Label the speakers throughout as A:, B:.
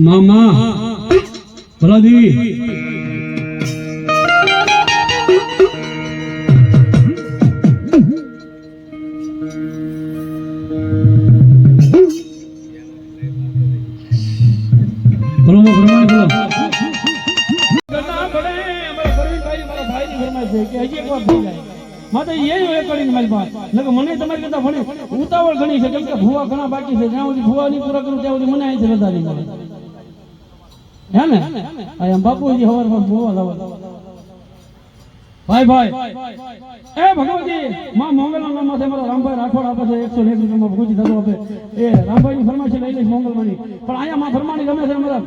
A: मामा भला दी बोलो फरमान बोलो माता ये कड़ी मारी बात लगे मने તમારી કરતા ભણે ઉતાવળ ઘણી છે કેમ કે ભુવા ઘણા બાકી છે જ્યાં સુધી ભુવા ની પૂરા કરું ત્યાં સુધી મને અહીં રજા નહીં મળે હે ને આ બાપુજી હવાર માં ભુવા લાવવા ભાઈ ભાઈ એ ભગવતી માં મોંગલના નામ માં મારા રામભાઈ રાઠોડ આપે છે 101 રૂપિયા ભગવતી ધરો આપે એ રામભાઈ ની ફરમાઈશ લઈ લઈશ મોંગલમાની પણ આયા માં ફરમાની ગમે છે મારા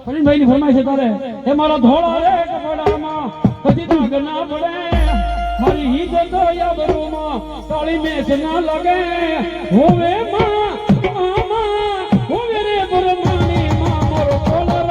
A: ફરીનભાઈ ની ફરમાઈશ તારે એ મારા ધોળા રે કપડામાં કદી દાગ ના પડે મારી હિત તો યાબરૂમાં કાળી મેચ ના લાગે હોવે માં હોવે રે પરમાની માં મોરો કોલર